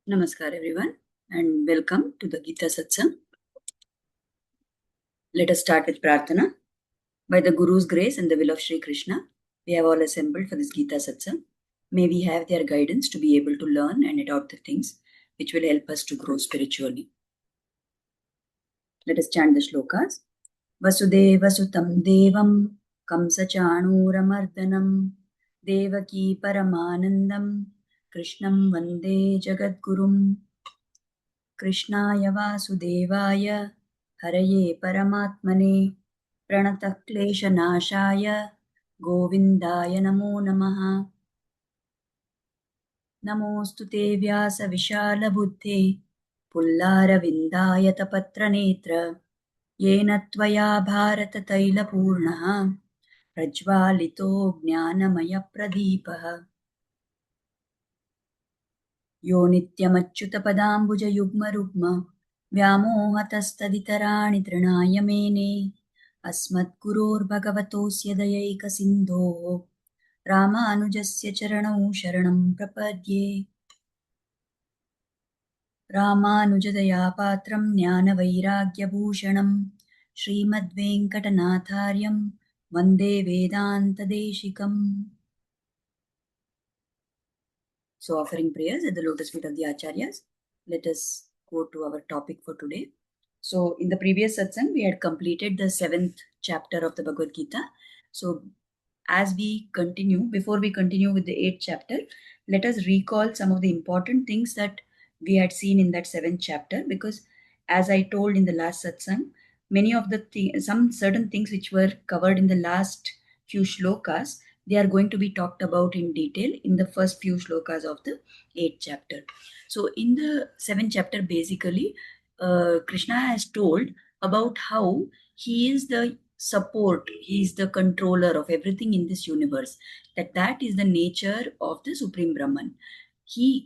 Namaskar everyone and welcome to the Gita Satsang. Let us start with Prarthana. By the Guru's grace and the will of Sri Krishna, we have all assembled for this Gita Satsang. May we have their guidance to be able to learn and adopt the things which will help us to grow spiritually. Let us chant the shlokas. Vasudeva Sutam Devam Kamsa Chanuramardanam Devaki Paramanandam Krishnam Vande Jagadgurum कृष्णाय वासुदेवाय हरये परमात्मने प्रणतः क्लेशनाशाय गोविन्दाय नमो नमः। नमोऽस्तु ते व्यासविशालबुद्धे पुल्लारविन्दायतपत्रनेत्र येन त्वया भारततैलपूर्णः प्रज्वालितो ज्ञानमयप्रदीपः यो नित्यमच्युतपदाम्बुजयुग्मरुग्म व्यामोहतस्तदितराणि तृणाय मेने अस्मद्गुरोर्भगवतोऽस्य दयैकसिन्धोः रामानुजस्य चरणौ शरणं प्रपद्ये। रामानुजदयापात्रं ज्ञानवैराग्यभूषणं श्रीमद्वेङ्कटनाथार्यं वन्दे वेदान्तदेशिकम्। So offering prayers at the lotus feet of the Acharyas, let us go to our topic for today. So in the previous satsang, we had completed the 7th chapter of the Bhagavad Gita. So as we continue, before we continue with the 8th chapter, let us recall some of the important things that we had seen in that 7th chapter, because as I told in the last satsang, many of the some certain things which were covered in the last few shlokas, they are going to be talked about in detail in the first few shlokas of the 8th chapter. So in the 7th chapter, basically, Krishna has told about how he is the support, he is the controller of everything in this universe, that is the nature of the Supreme Brahman.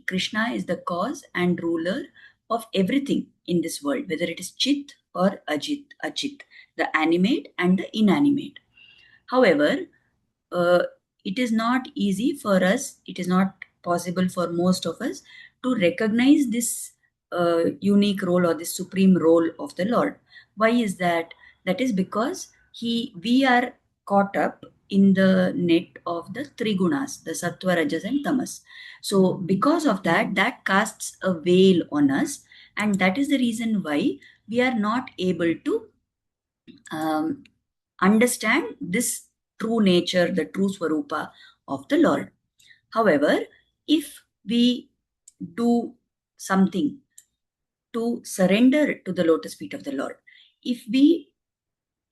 Krishna is the cause and ruler of everything in this world, whether it is Chit or Achit, the animate and the inanimate. However, it is not easy for us, it is not possible for most of us to recognize this unique role or this supreme role of the Lord. Why is that? That is because we are caught up in the net of the three gunas, the sattva, rajas and tamas. So because of that, that casts a veil on us, and that is the reason why we are not able to understand this true nature, the true Swarupa of the Lord. However, if we do something to surrender to the lotus feet of the Lord, if we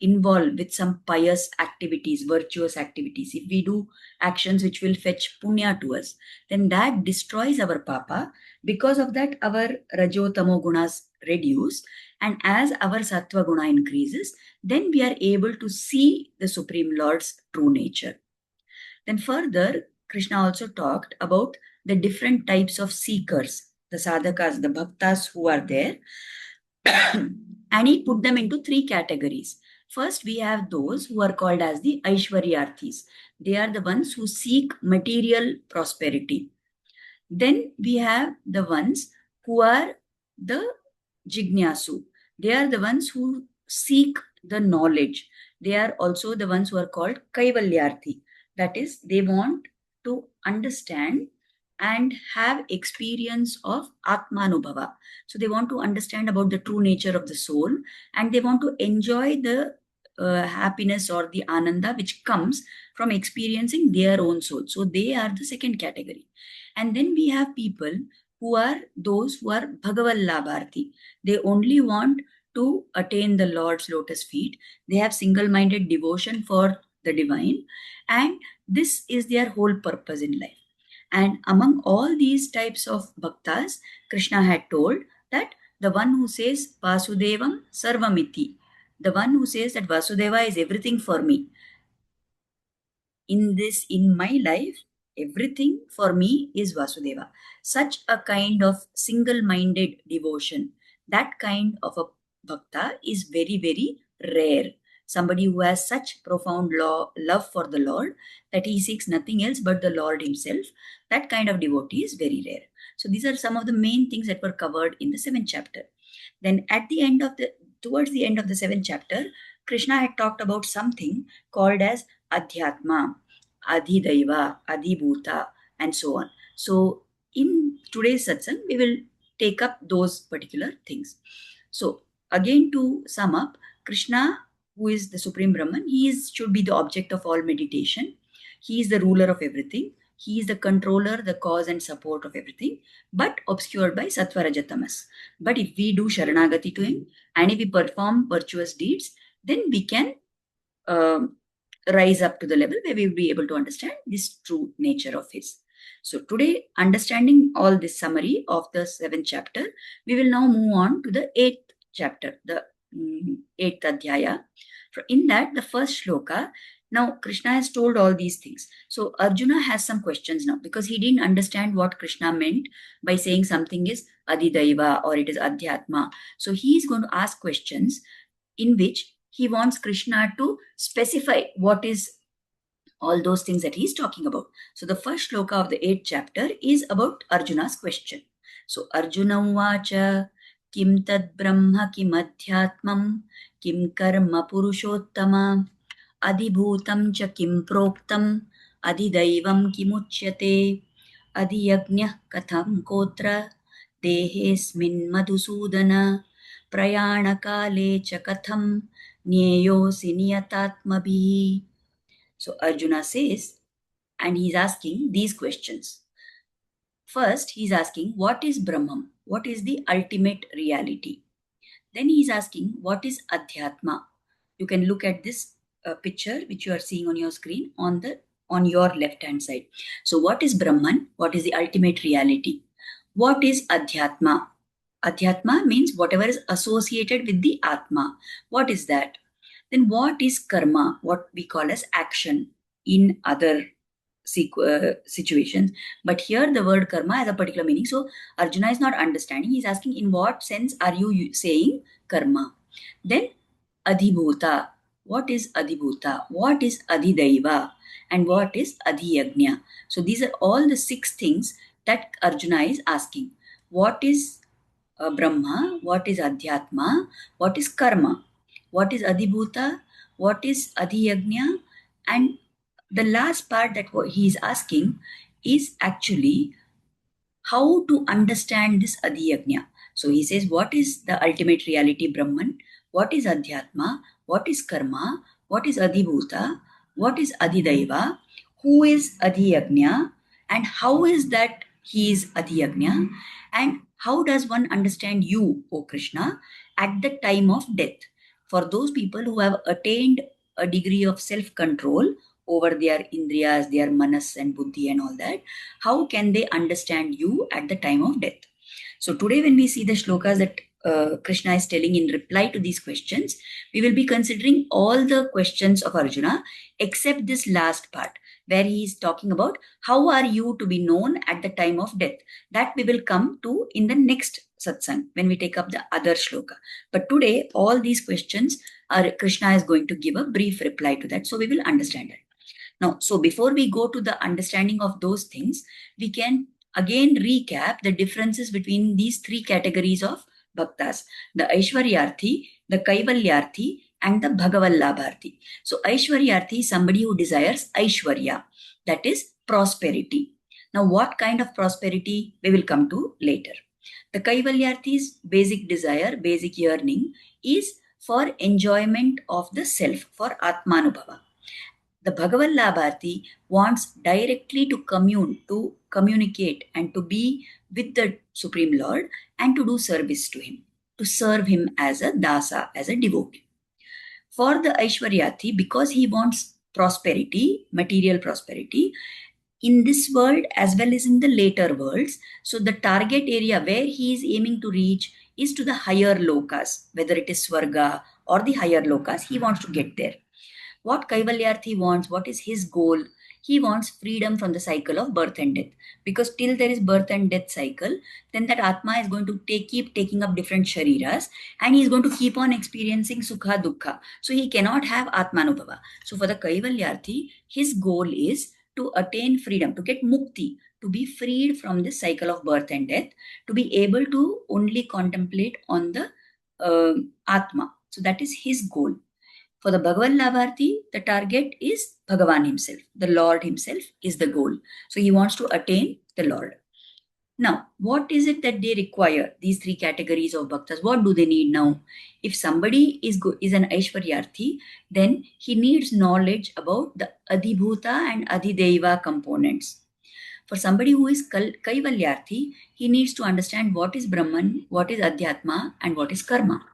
involve with some pious activities, virtuous activities, if we do actions which will fetch punya to us, then that destroys our papa. Because of that, our rajo tamo gunas reduce, and as our sattva guna increases, then we are able to see the Supreme Lord's true nature. Then further, Krishna also talked about the different types of seekers, the sadhakas, the bhaktas who are there, and he put them into three categories. First, we have those who are called as the Aishwaryarthis. They are the ones who seek material prosperity. Then we have the ones who are the Jignasu. They are the ones who seek the knowledge. They are also the ones who are called Kaivalyarthi. That is, they want to understand and have experience of Atmanubhava. So they want to understand about the true nature of the soul, and they want to enjoy the happiness or the ananda which comes from experiencing their own soul. So they are the second category. And then we have people who are those who are Bhagavallabharti. They only want to attain the Lord's lotus feet. They have single-minded devotion for the divine, and this is their whole purpose in life. And among all these types of bhaktas, Krishna had told that the one who says Vasudevam Sarvamiti, the one who says that Vasudeva is everything for me, in my life, everything for me is Vasudeva. Such a kind of single-minded devotion, that kind of a bhakta is very, very rare. somebody who has such profound love for the Lord that he seeks nothing else but the Lord himself. That kind of devotee is very rare. So these are some of the main things that were covered in the 7th chapter. Then towards the end of the 7th chapter, Krishna had talked about something called as Adhyatma, Adhidaiva, Adhibhuta, and so on. So in today's satsang, we will take up those particular things. So again, to sum up, Krishna, who is the Supreme Brahman, should be the object of all meditation. He is the ruler of everything. He is the controller, the cause and support of everything, but obscured by Sattva Raja Tamas. But if we do Sharanagati to him and if we perform virtuous deeds, then we can rise up to the level where we will be able to understand this true nature of his. So today, understanding all this summary of the 7th chapter, we will now move on to the 8th chapter, the 8th Adhyaya. In that, the first shloka, now Krishna has told all these things. So Arjuna has some questions now because he didn't understand what Krishna meant by saying something is Adhidaiva or it is Adhyatma. So he is going to ask questions in which he wants Krishna to specify what is all those things that he's talking about. So the first shloka of the 8th chapter is about Arjuna's question. So Arjuna uvacha kim tad brahma kim adhyatmam kim karma purushottama adhibhutam cha kim proktam adhidaivam kimuchyate adhiyagnyah katham kotra dehesmin madhusudana prayanakale cha katham nyeyosi niyatatmabhi. So Arjuna says, and he's asking these questions. First, he's asking, what is Brahman? What is the ultimate reality? Then he's asking, what is Adhyatma? You can look at this picture which you are seeing on your screen on your left-hand side. So what is Brahman? What is the ultimate reality? What is Adhyatma? Adhyatma means whatever is associated with the Atma. What is that? Then what is karma? What we call as action in other situations. But here the word karma has a particular meaning. So Arjuna is not understanding. He's asking, in what sense are you saying karma? Then adhibhuta. What is adhibhuta? What is adhidaiva? And what is adhiyagnya? So these are all the 6 things that Arjuna is asking. What is Brahma? What is Adhyatma? What is karma? What is adhibhuta? What is adhiyagnya? And the last part that he is asking is actually how to understand this adhiyagnya. So he says, what is the ultimate reality, Brahman? What is adhyatma? What is karma? What is adhibhuta? What is adhidaiva? Who is adhiyagnya? And how is that he is adhiyagnya? And how does one understand you, O Krishna, at the time of death? For those people who have attained a degree of self-control over their indriyas, their manas and buddhi and all that, how can they understand you at the time of death? So today when we see the shlokas that Krishna is telling in reply to these questions, we will be considering all the questions of Arjuna except this last part where he is talking about how are you to be known at the time of death. That we will come to in the next satsang when we take up the other shloka. But today all these questions are Krishna is going to give a brief reply to that. So we will understand it. Now, so before we go to the understanding of those things, we can again recap the differences between these 3 categories of bhaktas, the Aishwaryarthi, the Kaivalyarthi, and the Bhagavallabharthi. So Aishwaryarthi is somebody who desires Aishwarya, that is prosperity. Now, what kind of prosperity we will come to later. The Kaivalyarthi's basic desire, basic yearning is for enjoyment of the self, for Atmanubhava. The Bhagavallabharthi wants directly to commune, to communicate and to be with the Supreme Lord and to do service to him, to serve him as a dasa, as a devotee. For the Aishwaryarthi, because he wants prosperity, material prosperity, in this world as well as in the later worlds, so the target area where he is aiming to reach is to the higher lokas, whether it is Swarga or the higher lokas, he wants to get there. What Kaivalyarthi wants, what is his goal, he wants freedom from the cycle of birth and death. Because till there is birth and death cycle, then that Atma is going to keep taking up different shariras, and he is going to keep on experiencing Sukha Dukkha. So he cannot have Atmanubhava. So for the Kaivalyarthi, his goal is to attain freedom, to get mukti, to be freed from this cycle of birth and death, to be able to only contemplate on the Atma. So that is his goal. For the Bhagavan Labharti, the target is Bhagavan himself. The Lord himself is the goal. So he wants to attain the Lord. Now, what is it that they require, these three categories of bhaktas? What do they need now? If somebody is an Aishwaryarthi, then he needs knowledge about the Adhibhuta and Adhideva components. For somebody who is Kaivalyarthi, he needs to understand what is Brahman, what is Adhyatma, and what is Karma.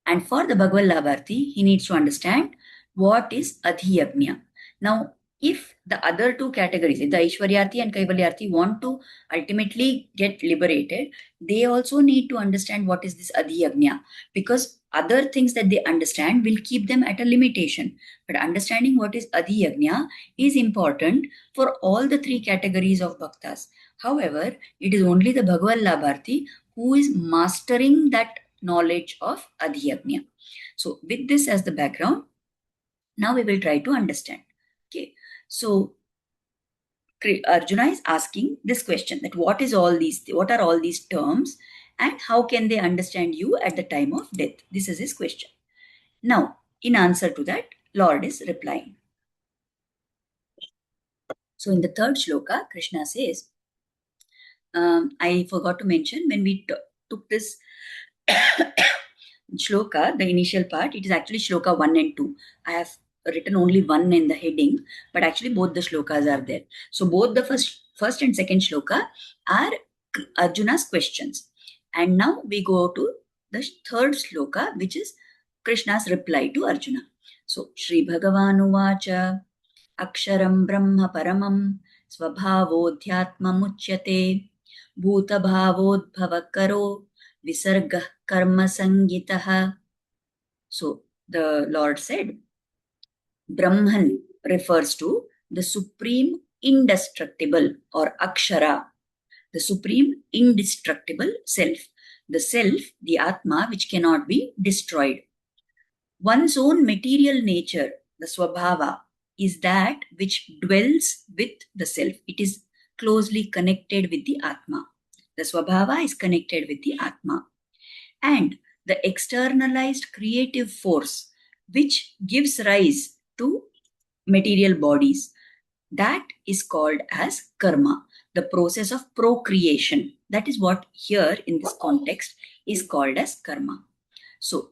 And for the Bhagavad Labharti, he needs to understand what is Adhiyagnya. Now, if the other two categories, if the Aishwaryarthi and Kaivalyarthi want to ultimately get liberated, they also need to understand what is this Adhiyagnya, because other things that they understand will keep them at a limitation. But understanding what is Adhiyagnya is important for all the three categories of bhaktas. However, it is only the Bhagavad Labharti who is mastering that knowledge of Adhiyagnya. So with this as the background, now we will try to understand. Okay, so Arjuna is asking this question, that what are all these terms, and how can they understand you at the time of death? This is his question. Now, in answer to that, Lord is replying. So in the third shloka, Krishna says, I forgot to mention, when we took this shloka, the initial part, it is actually shloka 1 and 2. I have written only one in the heading, but actually both the shlokas are there. So both the first and second shloka are Arjuna's questions. And now we go to the third shloka, which is Krishna's reply to Arjuna. So Shri Bhagavan Aksharam Brahma Paramam Svabhavodhyatmam Uchyate Bhuta Bhavodbhavakaro Visargah Karma Sangitaha. So the Lord said, Brahman refers to the supreme indestructible, or Akshara, the supreme indestructible self. The self, the Atma, which cannot be destroyed. One's own material nature, the Swabhava, is that which dwells with the self. It is closely connected with the Atma. The Swabhava is connected with the Atma. And the externalized creative force, which gives rise to material bodies, that is called as karma, the process of procreation. That is what here in this context is called as karma. So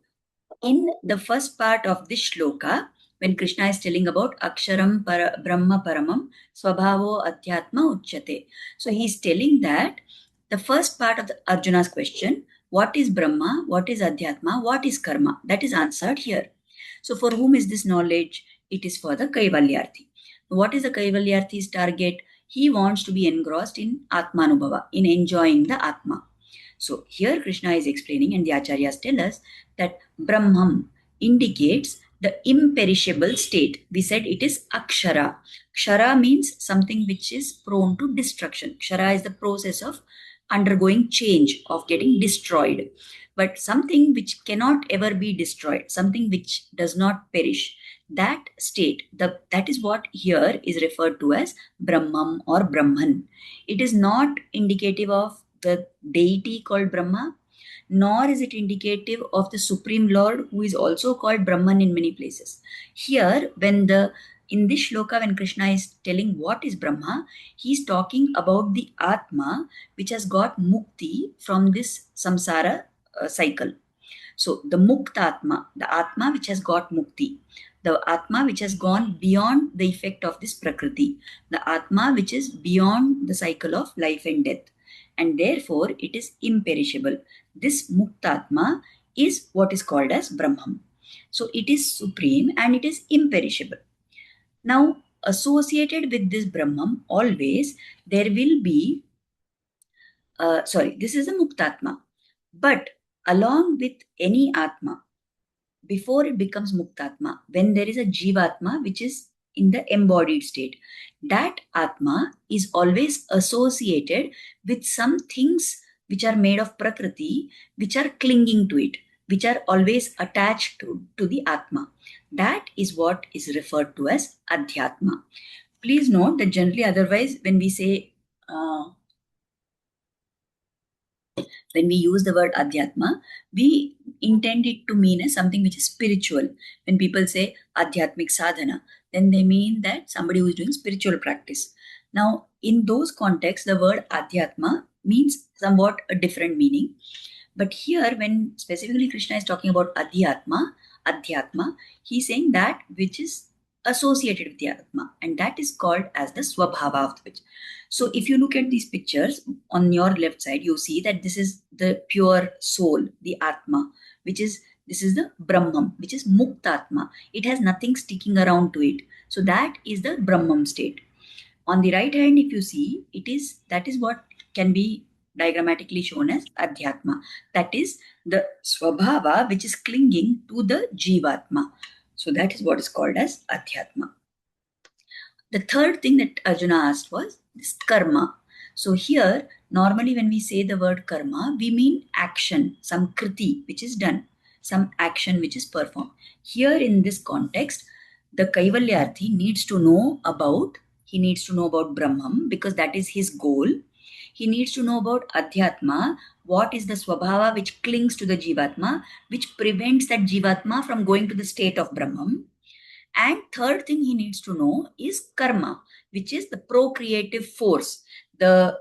in the first part of this shloka, when Krishna is telling about Aksharam Brahma Paramam Swabhavo Adhyatma Uchyate, so he is telling that the first part of the Arjuna's question, what is Brahma, what is Adhyatma, what is karma, that is answered here. So for whom is this knowledge? It is for the Kaivalyarthi. What is the Kaivalyarthi's target? He wants to be engrossed in Atmanubhava, in enjoying the Atma. So here Krishna is explaining, and the Acharyas tell us that Brahman indicates the imperishable state. We said it is Akshara. Kshara means something which is prone to destruction. Kshara is the process of undergoing change, of getting destroyed. But something which cannot ever be destroyed, something which does not perish, that state, that is what here is referred to as Brahman or Brahman. It is not indicative of the deity called Brahma, nor is it indicative of the Supreme Lord, who is also called Brahman in many places. Here, in this shloka, when Krishna is telling what is Brahma, he is talking about the Atma, which has got mukti from this samsara cycle. So the Muktatma, the Atma which has got mukti, the Atma which has gone beyond the effect of this Prakriti, the Atma which is beyond the cycle of life and death, and therefore it is imperishable. This Muktatma is what is called as Brahman. So it is supreme and it is imperishable. Now, associated with this Brahman, always there will be, this is a Muktatma. But along with any Atma, before it becomes Muktatma, when there is a Jivatma which is in the embodied state. That Atma is always associated with some things which are made of Prakriti, which are clinging to it, which are always attached to the Atma. That is what is referred to as Adhyatma. Please note that generally otherwise when we say when we use the word Adhyatma, we intend it to mean as something which is spiritual. When people say Adhyatmik sadhana, then they mean that somebody who is doing spiritual practice. Now, in those contexts, the word Adhyatma means somewhat a different meaning. But here, when specifically Krishna is talking about Adhyatma, he's saying that which is associated with the Atma, and that is called as the Swabhava of the pitch. So if you look at these pictures on your left side, you see that this is the pure soul, the Atma, this is the Brahman, which is Muktatma. It has nothing sticking around to it. So that is the Brahman state. On the right hand, if you see, that is what can be diagrammatically shown as Adhyatma. That is the Swabhava which is clinging to the Jivatma. So that is what is called as Adhyatma. The third thing that Arjuna asked was this karma. So here, normally when we say the word karma, we mean action, some kriti which is done, some action which is performed. Here in this context, the Kaivalyarthi needs to know about Brahman because that is his goal. He needs to know about Adhyatma, what is the Swabhava which clings to the Jivatma, which prevents that Jivatma from going to the state of Brahman. And third thing he needs to know is karma, which is the procreative force, the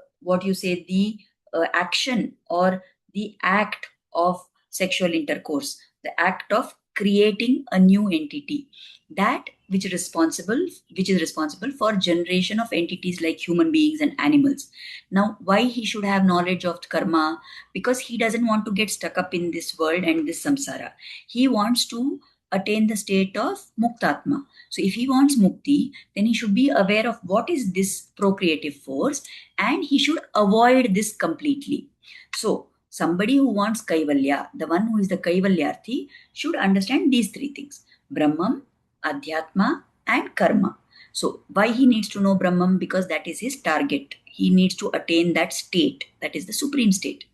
action or the act of sexual intercourse, the act of creating a new entity, that which is responsible for generation of entities like human beings and animals. Now, why he should have knowledge of karma? Because he doesn't want to get stuck up in this world and this samsara. He wants to attain the state of Muktatma. So if he wants Mukti, then he should be aware of what is this procreative force and he should avoid this completely. So somebody who wants Kaivalya, the one who is the Kaivalyarthi, should understand these three things: Brahman, Adhyatma, and Karma. So why he needs to know Brahman? Because that is his target. He needs to attain that state, that is the supreme state,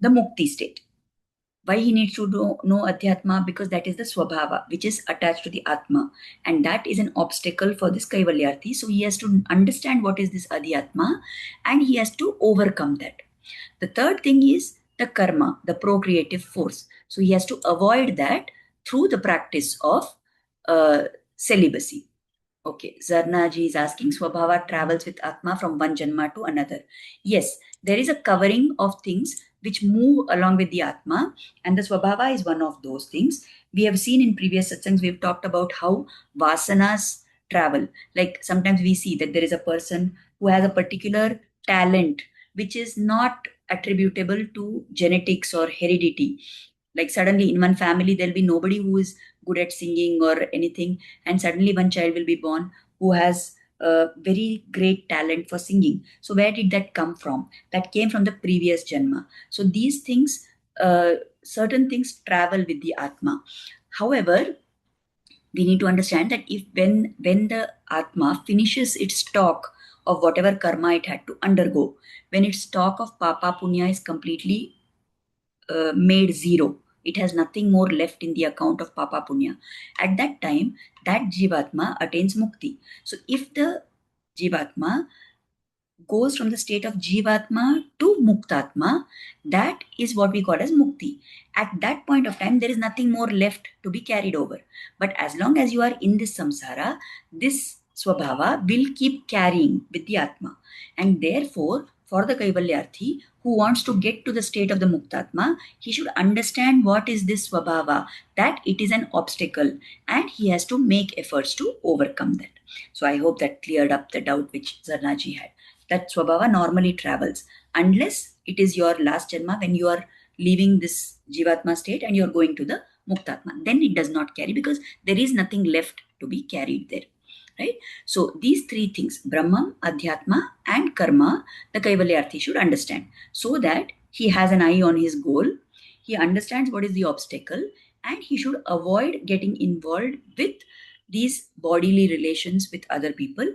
the Mukti state. Why he needs to know Adhyatma? Because that is the Swabhava, which is attached to the Atma. And that is an obstacle for this Kaivalyarthi. So he has to understand what is this Adhyatma and he has to overcome that. The third thing is the karma, the procreative force. So he has to avoid that through the practice of celibacy. Okay, Zarnaji is asking, Swabhava travels with Atma from one Janma to another. Yes, there is a covering of things which move along with the Atma, and the Swabhava is one of those things. We have seen in previous satsangs, we've talked about how Vasanas travel. Like sometimes we see that there is a person who has a particular talent which is not attributable to genetics or heredity. Like suddenly in one family, there'll be nobody who is good at singing or anything, and suddenly one child will be born who has a very great talent for singing. So where did that come from? That came from the previous Janma. So these things, certain things travel with the Atma. However, we need to understand that if when the Atma finishes its talk of whatever karma it had to undergo, when its stock of Papa Punya is completely made zero, it has nothing more left in the account of Papa Punya. At that time, that Jivatma attains Mukti. So if the Jivatma goes from the state of Jivatma to Muktatma, that is what we call as Mukti. At that point of time, there is nothing more left to be carried over. But as long as you are in this samsara, this Swabhava will keep carrying with the Atma. And therefore, for the Kaivalyarthi who wants to get to the state of the Muktatma, he should understand what is this Swabhava, that it is an obstacle and he has to make efforts to overcome that. So I hope that cleared up the doubt which Zarnaji had. That Swabhava normally travels unless it is your last Janma when you are leaving this Jivatma state and you are going to the Muktatma. Then it does not carry because there is nothing left to be carried there. Right? So these three things, Brahman, Adhyatma and Karma, the Kaivalyarthi should understand so that he has an eye on his goal, he understands what is the obstacle and he should avoid getting involved with these bodily relations with other people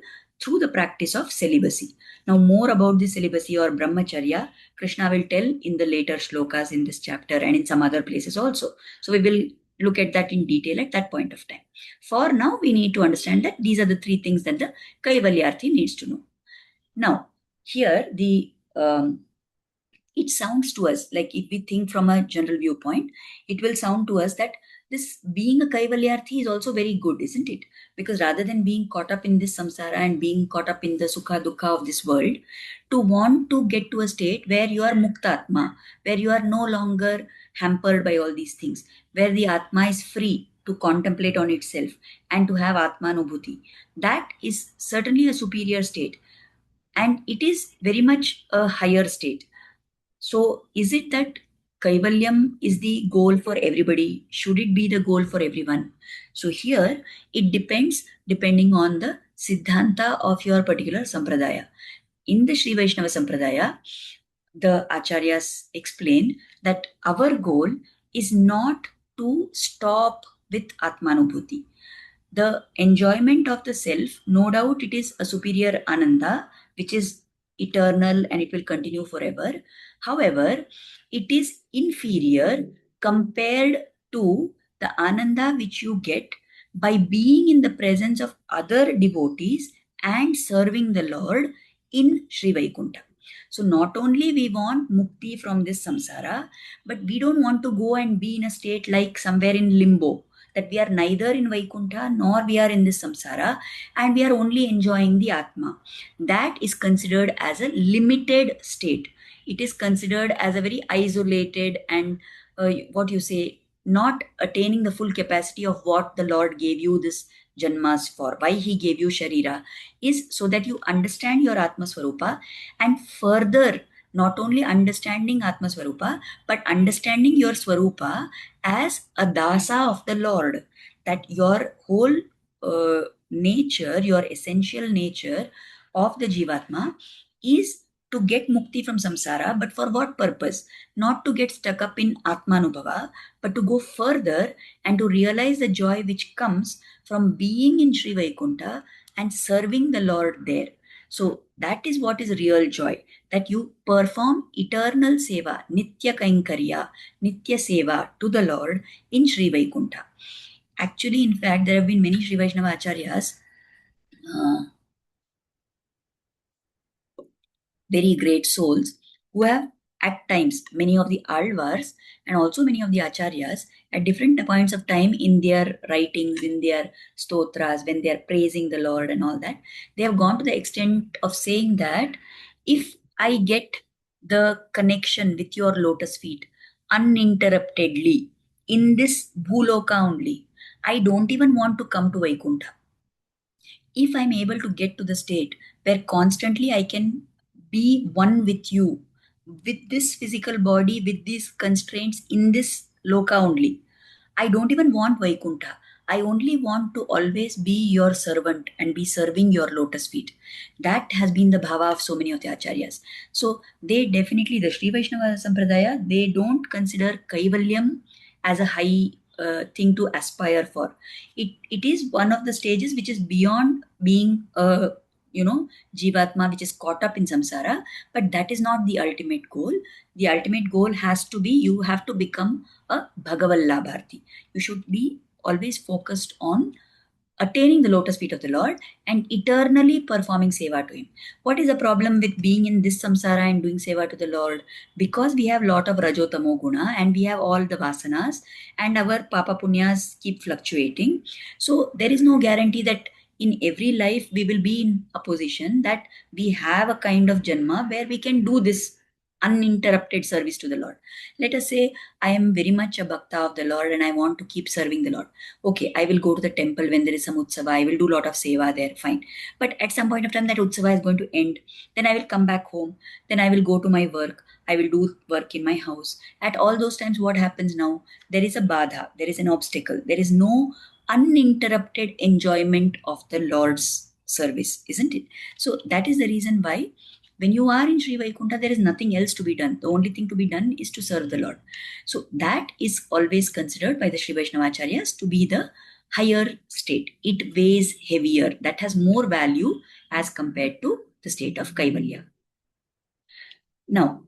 through the practice of celibacy. Now, more about the celibacy or brahmacharya, Krishna will tell in the later shlokas in this chapter and in some other places also. So we will look at that in detail at that point of time. For now, we need to understand that these are the three things that the Kaivalyarthi needs to know. Now, here it sounds to us like, if we think from a general viewpoint, it will sound to us that this being a Kaivalyarthi is also very good, isn't it? Because rather than being caught up in this samsara and being caught up in the sukha dukkha of this world, to want to get to a state where you are muktatma, where you are no longer hampered by all these things, where the atma is free to contemplate on itself and to have atmanubhuti, that is certainly a superior state. And it is very much a higher state. So, is it that Kaivalyam is the goal for everybody? Should it be the goal for everyone? So, here it depends depending on the Siddhanta of your particular Sampradaya. In the Sri Vaishnava Sampradaya, the Acharyas explain that our goal is not to stop with Atmanubhuti. The enjoyment of the self, no doubt it is a superior Ananda, which is eternal and it will continue forever. However, it is inferior compared to the Ananda which you get by being in the presence of other devotees and serving the Lord in Sri Vaikuntha. So not only we want mukti from this samsara, but we don't want to go and be in a state like somewhere in limbo, that we are neither in Vaikuntha nor we are in this samsara and we are only enjoying the Atma. That is considered as a limited state. It is considered as a very isolated and not attaining the full capacity of what the Lord gave you this janmas for. Why he gave you Sharira is so that you understand your Atma Swarupa, and further not only understanding Atma Swarupa but understanding your Swarupa as a dasa of the Lord, that your whole nature, your essential nature of the Jivatma is to get mukti from samsara. But for what purpose? Not to get stuck up in Atmanubhava, but to go further and to realize the joy which comes from being in Sri Vaikuntha and serving the Lord there. So that is what is real joy, that you perform eternal seva, nitya kainkarya, nitya seva to the Lord in Sri Vaikuntha. Actually, in fact, there have been many Sri Vaishnava Acharyas, very great souls, who have at times, many of the Alvars and also many of the Acharyas, at different points of time in their writings, in their stotras, when they are praising the Lord and all that, they have gone to the extent of saying that if I get the connection with your lotus feet uninterruptedly in this bhuloka only, I don't even want to come to Vaikuntha. If I'm able to get to the state where constantly I can be one with you, with this physical body, with these constraints in this loka only, I don't even want Vaikuntha. I only want to always be your servant and be serving your lotus feet. That has been the bhava of so many of the acharyas. So they definitely, the Sri Vaishnava Sampradaya, they don't consider Kaivalyam as a high thing to aspire for. It is one of the stages which is beyond being a Jivatma which is caught up in samsara, but that is not the ultimate goal. The ultimate goal has to be, you have to become a Bhagavallabharti. You should be always focused on attaining the lotus feet of the Lord and eternally performing seva to Him. What is the problem with being in this samsara and doing seva to the Lord? Because we have lot of rajotamo guna and we have all the vasanas and our papa punyas keep fluctuating. So there is no guarantee that in every life we will be in a position that we have a kind of janma where we can do this uninterrupted service to the Lord. Let us say I am very much a bhakta of the Lord and I want to keep serving the Lord. Okay, I will go to the temple when there is some utsava. I will do a lot of seva there. Fine. But at some point of time that utsava is going to end. Then I will come back home. Then I will go to my work. I will do work in my house. At all those times, what happens now? There is a badha. There is an obstacle. There is no uninterrupted enjoyment of the Lord's service, isn't it? So that is the reason why when you are in Sri Vaikuntha, there is nothing else to be done. The only thing to be done is to serve the Lord. So that is always considered by the Sri Vaishnava Acharyas to be the higher state. It weighs heavier. That has more value as compared to the state of Kaivalya. Now,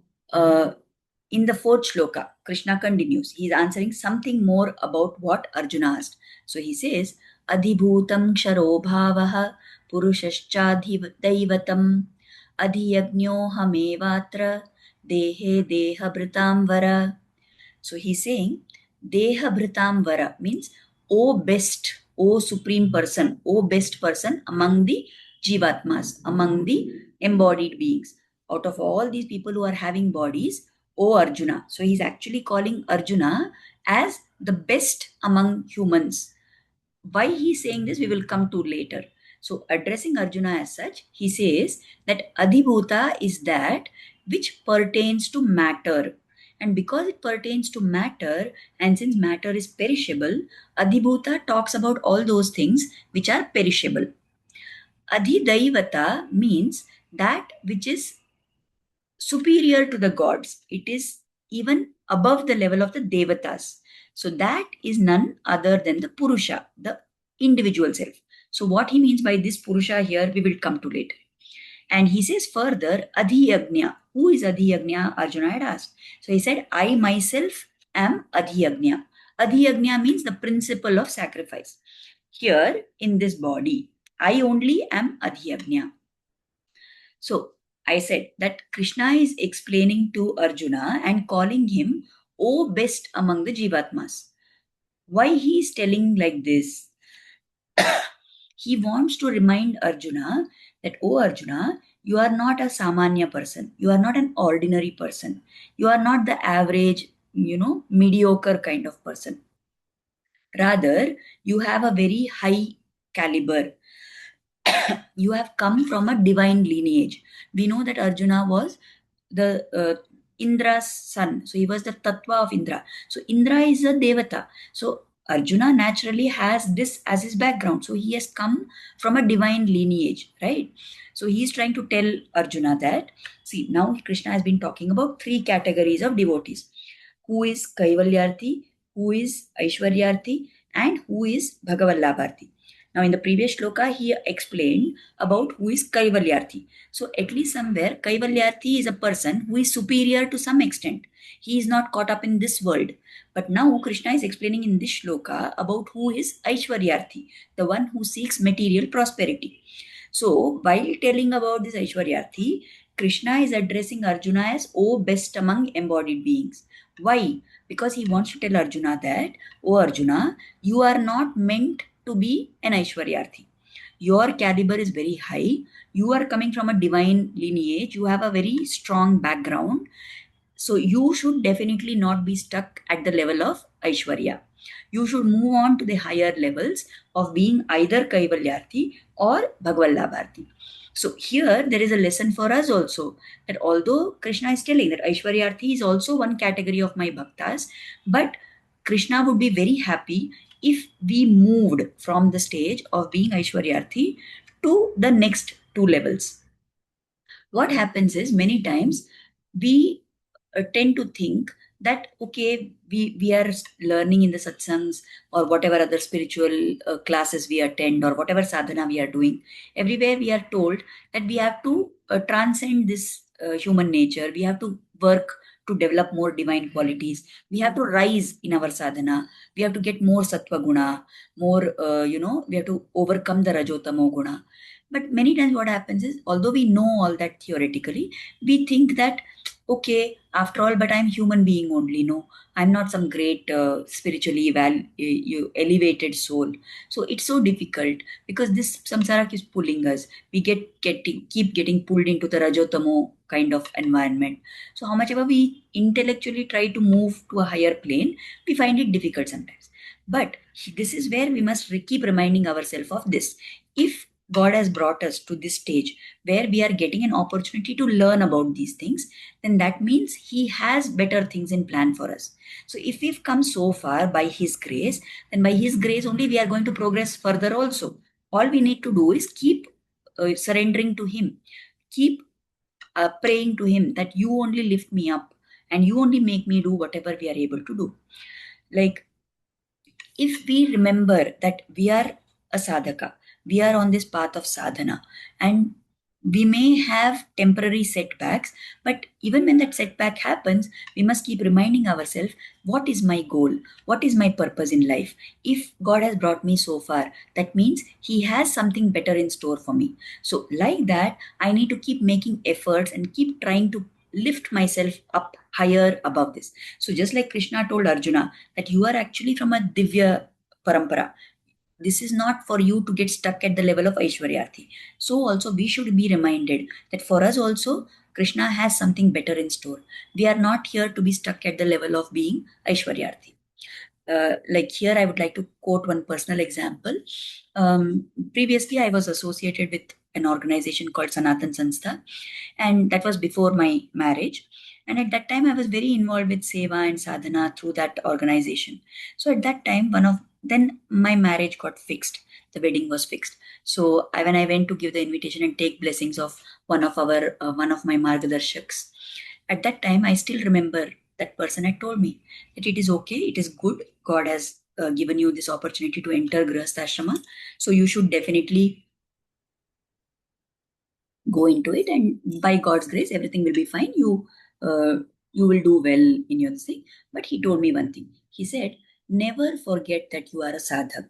in the fourth shloka, Krishna continues. He is answering something more about what Arjuna asked. So he says, Adhibhutam ksharo bhavaha purushashchadhidaivatam adhiyagno hamevatra dehe deha bhritam vara. So he's saying, Deha Bhritam Vara means, O best, O supreme person, O best person among the Jivatmas, among the embodied beings. Out of all these people who are having bodies, O Arjuna. So he's actually calling Arjuna as the best among humans. Why he's saying this, we will come to later. So addressing Arjuna as such, he says that Adhibhuta is that which pertains to matter. And because it pertains to matter, and since matter is perishable, Adhibhuta talks about all those things which are perishable. Adhidaivata means that which is superior to the gods. It is even above the level of the devatas. So that is none other than the Purusha, the individual self. So what he means by this Purusha here, we will come to later. And he says further, Adhiyagnya. Who is Adhiyagnya? Arjuna had asked. So he said, I myself am Adhiyagnya. Adhiyagnya means the principle of sacrifice. Here in this body, I only am Adhiyagnya. So I said that Krishna is explaining to Arjuna and calling him, O best among the Jivatmas. Why he is telling like this? He wants to remind Arjuna that, O Arjuna, you are not a Samanya person. You are not an ordinary person. You are not the average, mediocre kind of person. Rather, you have a very high caliber. You have come from a divine lineage. We know that Arjuna was the Indra's son. So he was the Tattva of Indra. So Indra is a Devata. So Arjuna naturally has this as his background. So he has come from a divine lineage, right? So he is trying to tell Arjuna that, see, now Krishna has been talking about three categories of devotees. Who is Kaivalyarthi, who is Aishwaryarthi, and who is Bhagavallabharti. Now, in the previous shloka, he explained about who is Kaivalyarthi. So, at least somewhere, Kaivalyarthi is a person who is superior to some extent. He is not caught up in this world. But now, Krishna is explaining in this shloka about who is Aishwaryarthi, the one who seeks material prosperity. So, while telling about this Aishwaryarthi, Krishna is addressing Arjuna as, O best among embodied beings. Why? Because he wants to tell Arjuna that, O Arjuna, you are not meant to be an Aishwaryarthi. Your caliber is very high. You are coming from a divine lineage. You have a very strong background. So you should definitely not be stuck at the level of Aishwarya. You should move on to the higher levels of being either Kaivalyarthi or Bhagavallabharti. So here there is a lesson for us also, that although Krishna is telling that Aishwaryarthi is also one category of my bhaktas, but Krishna would be very happy if we moved from the stage of being Aishwaryarthi to the next two levels. What happens is, many times we tend to think that, okay, we are learning in the satsangs or whatever other spiritual classes we attend or whatever sadhana we are doing. Everywhere we are told that we have to transcend this human nature. We have to work to develop more divine qualities. We have to rise in our sadhana. We have to get more sattva guna, more, we have to overcome the rajotamo guna. But many times what happens is, although we know all that theoretically, we think that, okay, after all, but I'm human being only. No, I'm not some great spiritually elevated soul. So it's so difficult because this samsara keeps pulling us. We keep getting pulled into the rajotamo kind of environment. So how much ever we intellectually try to move to a higher plane, we find it difficult sometimes. But this is where we must keep reminding ourselves of this. If God has brought us to this stage where we are getting an opportunity to learn about these things, then that means He has better things in plan for us. So if we've come so far by His grace, then by His grace only we are going to progress further also. All we need to do is keep surrendering to Him, keep praying to Him that you only lift me up and you only make me do whatever we are able to do. Like if we remember that we are a sadhaka, we are on this path of sadhana, and we may have temporary setbacks, but even when that setback happens, we must keep reminding ourselves, what is my goal? What is my purpose in life? If God has brought me so far, that means He has something better in store for me. So, like that, I need to keep making efforts and keep trying to lift myself up higher above this. So, just like Krishna told Arjuna that you are actually from a Divya Parampara, this is not for you to get stuck at the level of Aishwaryarthi. So also we should be reminded that for us also Krishna has something better in store. We are not here to be stuck at the level of being Aishwaryarthi. Like here, I would like to quote one personal example. Previously, I was associated with an organization called Sanatan Sanstha, and that was before my marriage. And at that time, I was very involved with seva and sadhana through that organization. So at that time, then my marriage got fixed. The wedding was fixed. So when I went to give the invitation and take blessings of one of my margdarshaks, at that time, I still remember that person had told me that it is okay, it is good. God has given you this opportunity to enter Grihastha so you should definitely go into it, and by God's grace, everything will be fine. You will do well in your thing. But he told me one thing. He said, never forget that you are a sadhak.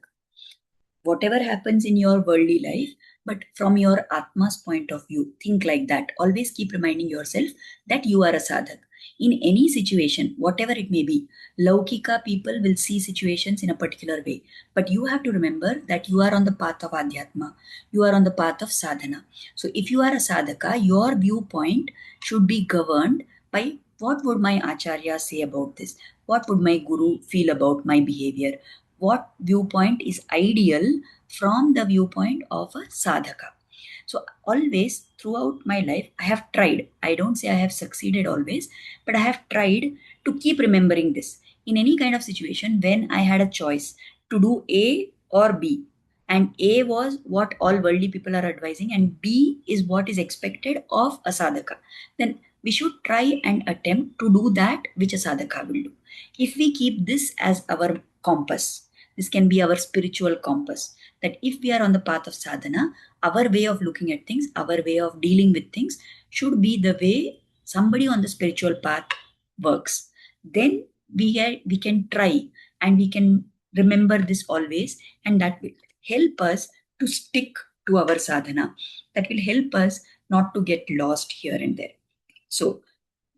Whatever happens in your worldly life, but from your Atma's point of view, think like that. Always keep reminding yourself that you are a sadhak. In any situation, whatever it may be, Laukika people will see situations in a particular way. But you have to remember that you are on the path of Adhyatma. You are on the path of sadhana. So if you are a sadhaka, your viewpoint should be governed by what would my Acharya say about this? What would my Guru feel about my behavior? What viewpoint is ideal from the viewpoint of a sadhaka. So always throughout my life, I have tried. I don't say I have succeeded always, but I have tried to keep remembering this. In any kind of situation, when I had a choice to do A or B, and A was what all worldly people are advising, and B is what is expected of a sadhaka, then we should try and attempt to do that which a sadhaka will do. If we keep this as our compass, this can be our spiritual compass. That if we are on the path of sadhana, our way of looking at things, our way of dealing with things should be the way somebody on the spiritual path works. Then we can try and we can remember this always, and that will help us to stick to our sadhana. That will help us not to get lost here and there. So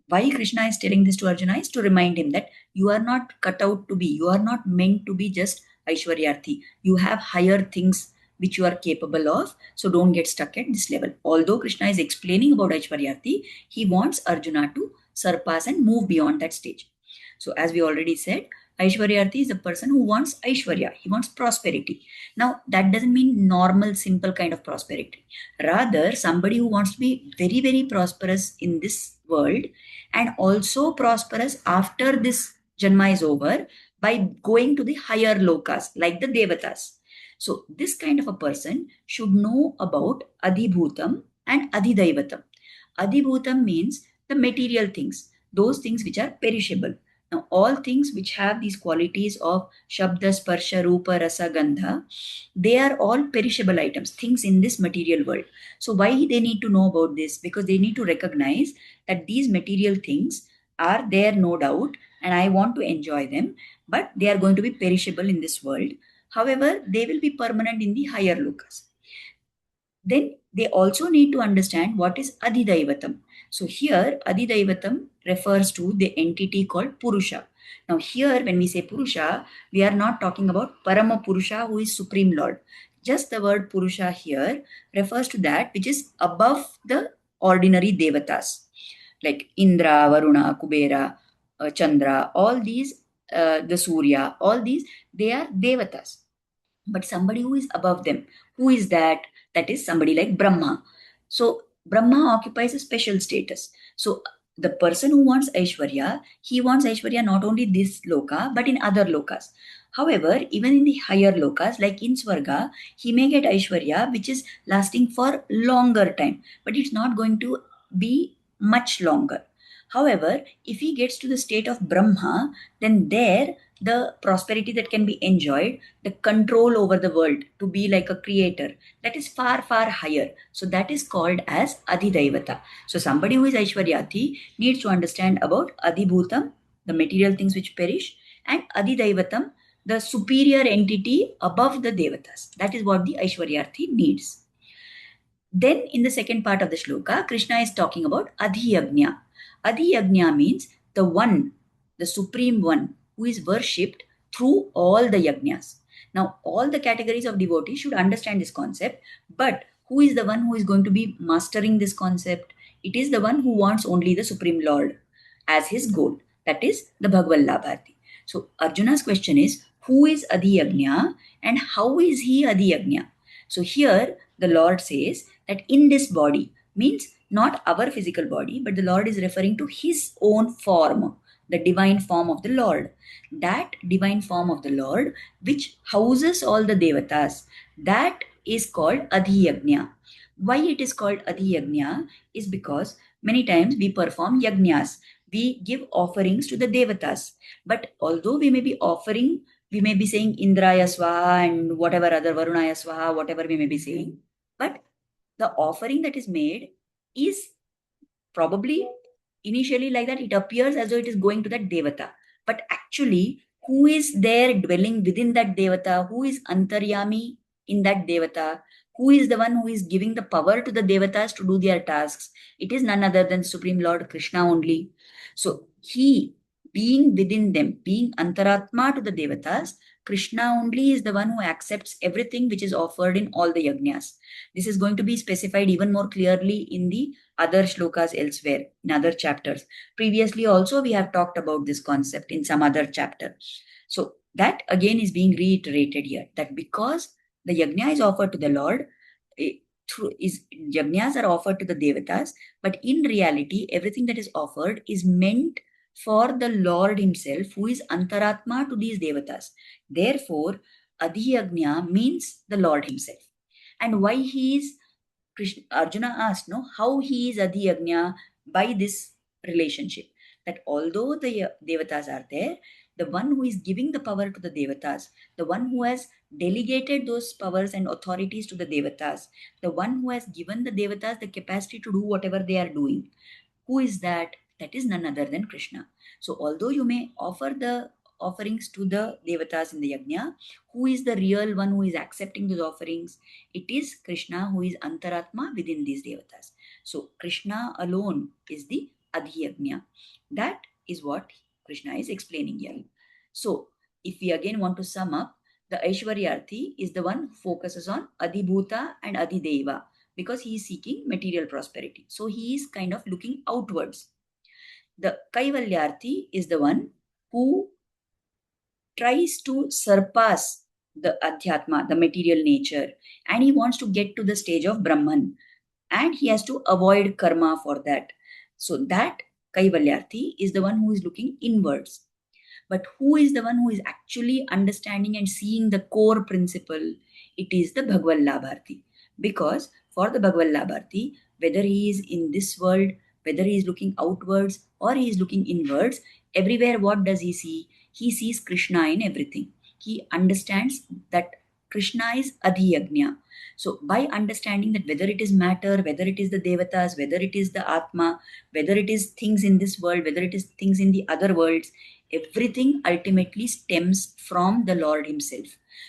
why Krishna is telling this to Arjuna is to remind him that you are not cut out to be, you are not meant to be just Aishwaryarthi. You have higher things which you are capable of, so don't get stuck at this level. Although Krishna is explaining about Aishwaryarthi, he wants Arjuna to surpass and move beyond that stage. So, as we already said, Aishwaryarthi is a person who wants Aishwarya, he wants prosperity. Now, that doesn't mean normal, simple kind of prosperity. Rather, somebody who wants to be very, very prosperous in this world and also prosperous after this Janma is over by going to the higher lokas like the Devatas. So, this kind of a person should know about Adhibhutam and Adhidaivatam. Adhibhutam means the material things, those things which are perishable. Now, all things which have these qualities of Shabda, Sparsha, Rupa, Rasa, Gandha, they are all perishable items, things in this material world. So, why they need to know about this? Because they need to recognize that these material things are there, no doubt, and I want to enjoy them, but they are going to be perishable in this world. However, they will be permanent in the higher lokas. Then they also need to understand what is Adhidaivatam. So here Adhidaivatam refers to the entity called Purusha. Now here when we say Purusha, we are not talking about Parama Purusha who is Supreme Lord. Just the word Purusha here refers to that which is above the ordinary Devatas like Indra, Varuna, Kubera, Chandra, all these, the Surya, all these, they are Devatas. But somebody who is above them, who is that? That is somebody like Brahma. So Brahma occupies a special status. So the person who wants Aishwarya, he wants Aishwarya not only this loka, but in other lokas. However, even in the higher lokas, like in Swarga, he may get Aishwarya, which is lasting for longer time, but it's not going to be much longer. However, if he gets to the state of Brahma, then there the prosperity that can be enjoyed, the control over the world, to be like a creator, that is far, far higher. So that is called as Adhidaivata. So somebody who is Aishwaryati needs to understand about Adhibhutam, the material things which perish, and Adhidaivatam, the superior entity above the Devatas. That is what the Aishwaryarthi needs. Then in the second part of the shloka, Krishna is talking about Adhiyagnya. Adhiyagnya means the one, the supreme one, who is worshipped through all the yagnas. Now, all the categories of devotees should understand this concept, but who is the one who is going to be mastering this concept? It is the one who wants only the Supreme Lord as his goal. That is the Bhagavad Labharti. So, Arjuna's question is, who is Adhiyagnya and how is he Adhiyagnya? So, here the Lord says that in this body, means not our physical body, but the Lord is referring to his own form, the divine form of the Lord. That divine form of the Lord, which houses all the devatas, that is called Adhiyagnya. Why it is called Adhiyagnya is because many times we perform yagnyas. We give offerings to the devatas. But although we may be offering, we may be saying Indraya Swaha and whatever other Varunaya Swaha, whatever we may be saying. But the offering that is made is probably initially like that, it appears as though it is going to that devata. But actually, who is there dwelling within that devata? Who is Antaryami in that devata? Who is the one who is giving the power to the devatas to do their tasks? It is none other than Supreme Lord Krishna only. So he, being within them, being Antaratma to the devatas, Krishna only is the one who accepts everything which is offered in all the yagnas. This is going to be specified even more clearly in the other shlokas elsewhere, in other chapters. Previously also we have talked about this concept in some other chapter. So that again is being reiterated here, that because the yajna is offered to the Lord, yajnas are offered to the devatas, but in reality everything that is offered is meant for the Lord himself, who is Antaratma to these devatas. Therefore, Adhiyagnya means the Lord himself. And why he is, Arjuna asked, no, how he is Adhiyagnya by this relationship. That although the devatas are there, the one who is giving the power to the devatas, the one who has delegated those powers and authorities to the devatas, the one who has given the devatas the capacity to do whatever they are doing, who is that? That is none other than Krishna. So although you may offer the offerings to the devatas in the yajna, who is the real one who is accepting those offerings? It is Krishna, who is Antaratma within these devatas. So Krishna alone is the Adhiyagnya. That is what Krishna is explaining here. So if we again want to sum up, the Aishwaryarthi is the one who focuses on Adhibhuta and Adhideva, because he is seeking material prosperity. So he is kind of looking outwards. The Kaivalyarthi is the one who tries to surpass the Adhyatma, the material nature, and he wants to get to the stage of Brahman, and he has to avoid karma for that. So that Kaivalyarthi is the one who is looking inwards. But who is the one who is actually understanding and seeing the core principle? It is the Bhagavad Labharti. Because for the Bhagavad Labharti, whether he is in this world, whether he is looking outwards or he is looking inwards, everywhere what does he see? He sees Krishna in everything. He understands that Krishna is Adhiyagnya. So by understanding that whether it is matter, whether it is the devatas, whether it is the Atma, whether it is things in this world, whether it is things in the other worlds, everything ultimately stems from the Lord himself.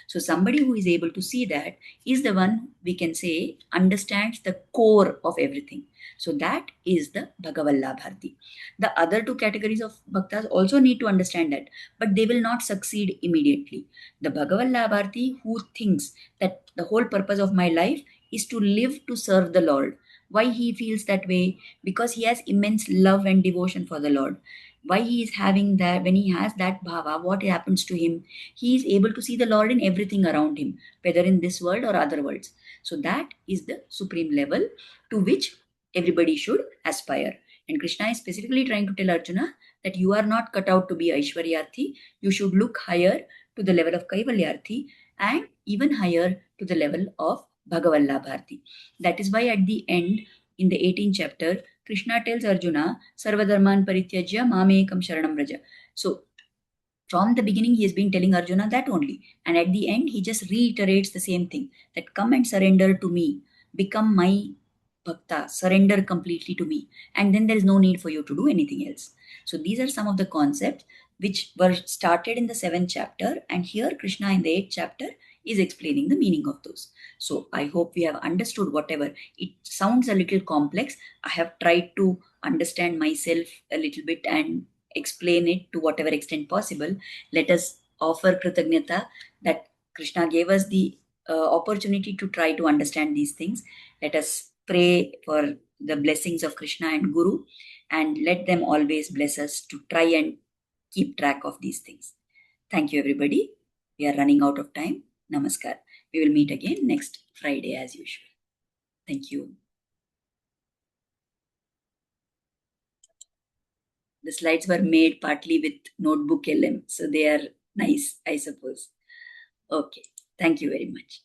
So somebody who is able to see that is the one, we can say, understands the core of everything. So that is the Bhagavad Labharti. The other two categories of bhaktas also need to understand that, but they will not succeed immediately. The Bhagavad Labharti who thinks that the whole purpose of my life is to live to serve the Lord. Why he feels that way? Because he has immense love and devotion for the Lord. Why he is having that? When he has that bhava, what happens to him? He is able to see the Lord in everything around him, whether in this world or other worlds. So that is the supreme level to which everybody should aspire. And Krishna is specifically trying to tell Arjuna that you are not cut out to be Aishwaryarthi. You should look higher to the level of Kaivalyarthi and even higher to the level of Bhagavad Labharti. That is why at the end, in the 18th chapter, Krishna tells Arjuna, Sarvadharman Parityajya Mamekam Sharanam Vraja. So From the beginning, he has been telling Arjuna that only. And at the end, he just reiterates the same thing, that come and surrender to me, become my bhakta, surrender completely to me. And then there is no need for you to do anything else. So these are some of the concepts which were started in the seventh chapter. And here, Krishna in the eighth chapter is explaining the meaning of those. So I hope we have understood whatever. It sounds a little complex. I have tried to understand myself a little bit and explain it to whatever extent possible. Let us offer Kritagnyata that Krishna gave us the opportunity to try to understand these things. Let us pray for the blessings of Krishna and Guru, and let them always bless us to try and keep track of these things. Thank you, everybody. We are running out of time. Namaskar. We will meet again next Friday as usual. Thank you. The slides were made partly with Notebook LM, so they are nice, I suppose. Okay. Thank you very much.